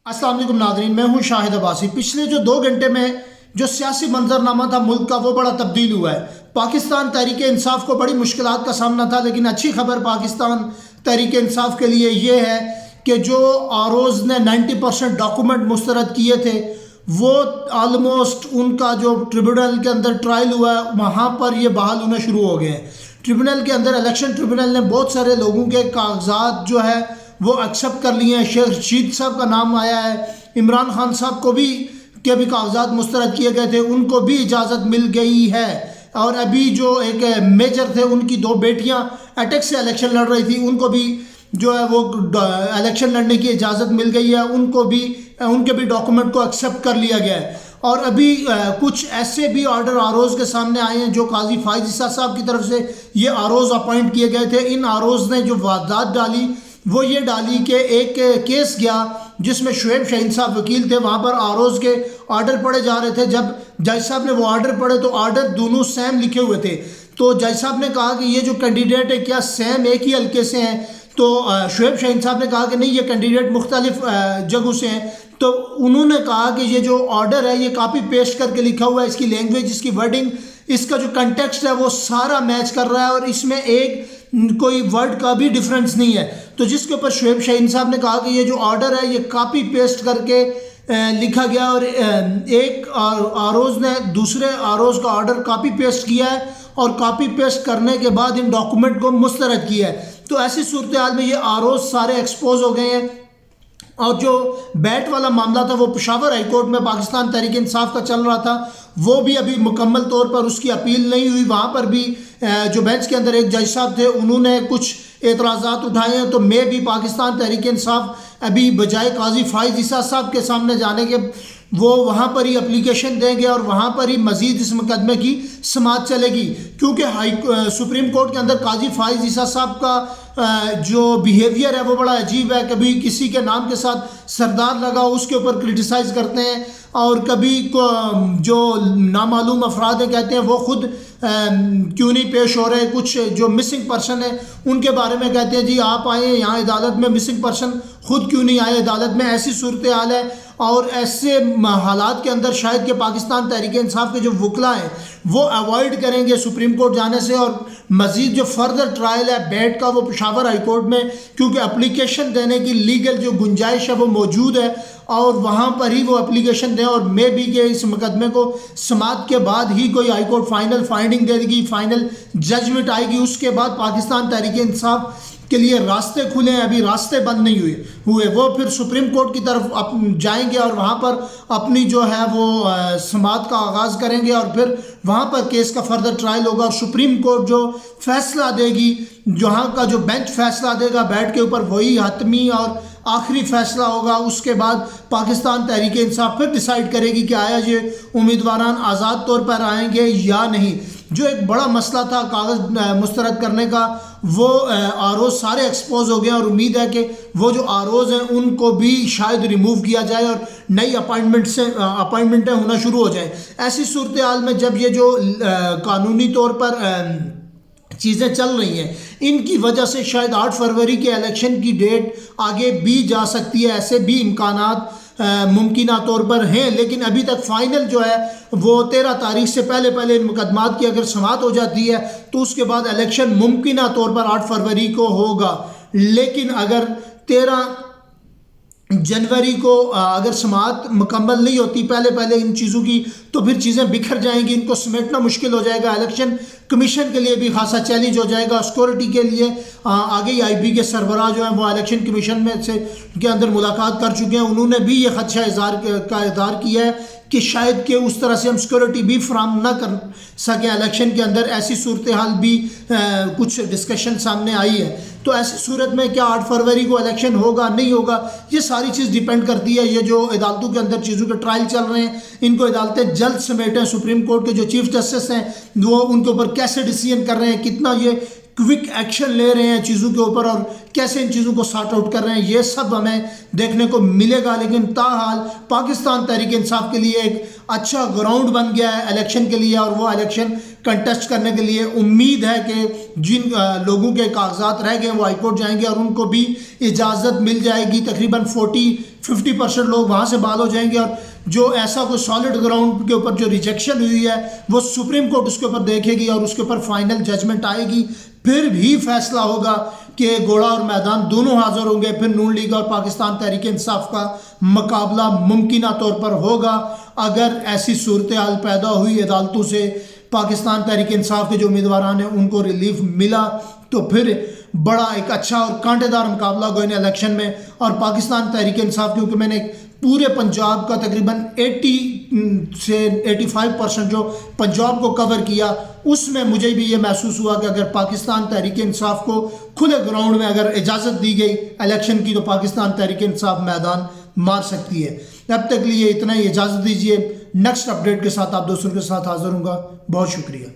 अस्सलाम वालेकुम नाज़रीन, मैं हूँ शाहिद अब्बासी। पिछले जो 2 घंटे में जो सियासी मंजरनामा था मुल्क का, वो बड़ा तब्दील हुआ है। पाकिस्तान तहरीक इंसाफ को बड़ी मुश्किलात का सामना था, लेकिन अच्छी खबर पाकिस्तान तहरीक इंसाफ के लिए ये है कि जो आरोज़ ने 90% डॉक्यूमेंट मुस्तरद किए थे, वो आलमोस्ट उनका जो ट्रिब्यूनल के अंदर ट्रायल हुआ है, वहाँ पर ये बहाल होना शुरू हो गए हैं। ट्रिब्यूनल के अंदर, इलेक्शन ट्रिब्यूनल ने बहुत सारे लोगों के कागजात जो है वो एक्सेप्ट कर लिए हैं। शेख रशीद साहब का नाम आया है, इमरान खान साहब को भी के भी कागजात मुस्तरद किए गए थे, उनको भी इजाज़त मिल गई है। और अभी जो एक मेजर थे, उनकी 2 बेटियां अटैक से इलेक्शन लड़ रही थी, उनको भी जो है वो इलेक्शन लड़ने की इजाज़त मिल गई है, उनके भी डॉक्यूमेंट को एक्सेप्ट कर लिया गया है। और अभी कुछ ऐसे भी ऑर्डर आरोज़ के सामने आए हैं जो काजी फायज ईसा साहब की तरफ से ये आरोज़ अपॉइंट किए गए थे। इन आरोज़ ने जो वारदात डाली वो ये डाली कि एक केस गया जिसमें शुएब शाहीन साहब वकील थे, वहाँ पर आरोज़ के ऑर्डर पढ़े जा रहे थे। जब जज साहब ने वो ऑर्डर पढ़े तो ऑर्डर दोनों सेम लिखे हुए थे। तो जज साहब ने कहा कि ये जो कैंडिडेट है क्या सेम एक ही हल्के से हैं? तो शुएब शाहीन साहब ने कहा कि नहीं, ये कैंडिडेट मुख्तलिफ जगहों से हैं। तो उन्होंने कहा कि ये जो ऑर्डर है ये कॉपी पेस्ट करके लिखा हुआ है, इसकी लैंग्वेज, इसकी वर्डिंग, इसका जो कंटेक्स्ट है वो सारा मैच कर रहा है और इसमें एक कोई वर्ड का भी डिफरेंस नहीं है। तो जिसके ऊपर शुएब शाहीन साहब ने कहा कि ये जो ऑर्डर है ये कॉपी पेस्ट करके लिखा गया और एक आरोज़ ने दूसरे आरोज़ का ऑर्डर कॉपी पेस्ट किया है और कॉपी पेस्ट करने के बाद इन डॉक्यूमेंट को मुस्तरद किया है। तो ऐसी सूरत हाल में ये आरोज़ सारे एक्सपोज हो गए हैं। और जो बैट वाला मामला था वो पेशावर हाई कोर्ट में पाकिस्तान तहरीक इंसाफ का चल रहा था, वो भी अभी मुकम्मल तौर पर उसकी अपील नहीं हुई। वहाँ पर भी जो बेंच के अंदर एक जज साहब थे, उन्होंने कुछ एतराज़ात उठाए हैं। तो मैं भी पाकिस्तान तहरीक इंसाफ अभी बजाय काजी फायज ईसा साहब के सामने जाने के वो वहाँ पर ही एप्लीकेशन देंगे और वहाँ पर ही मज़ीद इस मुकदमे की समाअत चलेगी, क्योंकि सुप्रीम कोर्ट के अंदर काजी फायज ईसा साहब का जो बिहेवियर है वो बड़ा अजीब है। कभी किसी के नाम के साथ सरदार लगा उसके ऊपर क्रिटिसाइज़ करते हैं और कभी जो नामालूम अफराद हैं कहते हैं वो खुद क्यों नहीं पेश हो रहे। कुछ जो मिसिंग पर्सन है उनके बारे में कहते हैं जी आप आए यहाँ अदालत में, मिसिंग पर्सन खुद क्यों नहीं आए अदालत में। ऐसी सूरत हाल है और ऐसे हालात के अंदर शायद कि पाकिस्तान तहरीक इंसाफ के जो वकला हैं वो अवॉइड करेंगे सुप्रीम कोर्ट जाने से और मज़ीद जो फर्दर ट्रायल है बैट का वो पेशावर हाई कोर्ट में, क्योंकि एप्लीकेशन देने की लीगल जो गुंजाइश है वो मौजूद है और वहाँ पर ही वो एप्लीकेशन दें। और मे भी कि इस मुकदमे को समाअत के बाद ही कोई हाई कोर्ट फाइनल फाइंडिंग दे देगी, फाइनल जजमेंट आएगी, उसके बाद पाकिस्तान तहरीक इंसाफ के लिए रास्ते खुले हैं। अभी रास्ते बंद नहीं हुए वो फिर सुप्रीम कोर्ट की तरफ जाएंगे और वहाँ पर अपनी जो है वो समाअत का आगाज़ करेंगे और फिर वहाँ पर केस का फर्दर ट्रायल होगा और सुप्रीम कोर्ट जो फैसला देगी, जहाँ का जो बेंच फैसला देगा बैठ के ऊपर, वही हतमी और आखिरी फैसला होगा। उसके बाद पाकिस्तान तहरीक इंसाफ फिर डिसाइड करेगी कि आया ये उम्मीदवारान आज़ाद तौर पर आएंगे या नहीं। जो एक बड़ा मसला था कागज़ मुस्तरद करने का, वो आरोज़ सारे एक्सपोज हो गए और उम्मीद है कि वो जो आरोज़ हैं उनको भी शायद रिमूव किया जाए और नई अपॉइंटमेंटें होना शुरू हो जाए। ऐसी सूरत हाल में जब ये जो कानूनी तौर पर चीज़ें चल रही हैं, इनकी वजह से शायद 8 फरवरी के इलेक्शन की डेट आगे भी जा सकती है। ऐसे भी इम्कानात मुमकिन तौर पर हैं, लेकिन अभी तक फ़ाइनल जो है वो 13 तारीख से पहले इन मुकदमात की अगर समाअत हो जाती है तो उसके बाद इलेक्शन मुमकिन तौर पर 8 फरवरी को होगा। लेकिन अगर 13 जनवरी को अगर समाअत मुकम्मल नहीं होती पहले इन चीज़ों की, तो फिर चीज़ें बिखर जाएंगी, इनको समेटना मुश्किल हो जाएगा। इलेक्शन कमीशन के लिए भी खासा चैलेंज हो जाएगा। सिक्योरिटी के लिए आगे ही IB के सरबराह जो हैं वो इलेक्शन कमीशन में से के अंदर मुलाकात कर चुके हैं। उन्होंने भी ये खदशा इज़हार किया है कि शायद कि उस तरह से हम सिक्योरिटी भी फ्राहम ना कर सकें इलेक्शन के अंदर। ऐसी सूरत हाल भी कुछ डिस्कशन सामने आई है। तो ऐसी सूरत में क्या 8 फरवरी को इलेक्शन होगा नहीं होगा, ये सारी चीज़ डिपेंड करती है। ये जो अदालतों के अंदर चीज़ों के ट्रायल चल रहे हैं, इनको अदालतें जल्द समेटें। सुप्रीम कोर्ट के जो चीफ जस्टिस हैं वो उनके ऊपर कैसे डिसीजन कर रहे हैं, कितना ये क्विक एक्शन ले रहे हैं चीज़ों के ऊपर और कैसे इन चीज़ों को सॉर्ट आउट कर रहे हैं, ये सब हमें देखने को मिलेगा। लेकिन ताहाल पाकिस्तान तहरीक इंसाफ के लिए एक अच्छा ग्राउंड बन गया है इलेक्शन के लिए और वो इलेक्शन कंटेस्ट करने के लिए उम्मीद है कि जिन लोगों के कागजात रह गए वो हाई कोर्ट जाएंगे और उनको भी इजाज़त मिल जाएगी। तकरीबन 50% लोग वहाँ से बहाल हो जाएंगे, और जो ऐसा कोई सॉलिड ग्राउंड के ऊपर जो रिजेक्शन हुई है वो सुप्रीम कोर्ट उसके ऊपर देखेगी और उसके ऊपर फाइनल जजमेंट आएगी, फिर भी फैसला होगा कि घोड़ा और मैदान दोनों हाजिर होंगे, फिर नून लीग और पाकिस्तान तहरीक इंसाफ का मुकाबला मुमकिन तौर पर होगा। अगर ऐसी सूरत हाल पैदा हुई, अदालतों से पाकिस्तान तहरीक इंसाफ के जो उम्मीदवार हैं उनको रिलीफ मिला, तो फिर बड़ा एक अच्छा और कांटेदार मुकाबला होगा इन इलेक्शन में। और पाकिस्तान तहरीक इंसाफ, क्योंकि मैंने पूरे पंजाब का तकरीबन 80 से 85% जो पंजाब को कवर किया, उसमें मुझे भी ये महसूस हुआ कि अगर पाकिस्तान तहरीक इंसाफ को खुले ग्राउंड में अगर इजाज़त दी गई इलेक्शन की, तो पाकिस्तान तहरीक इंसाफ मैदान मार सकती है। अब तक लिए इतना ही, इजाज़त दीजिए। नेक्स्ट अपडेट के साथ आप दोस्तों के साथ हाजिर हूँगा। बहुत शुक्रिया।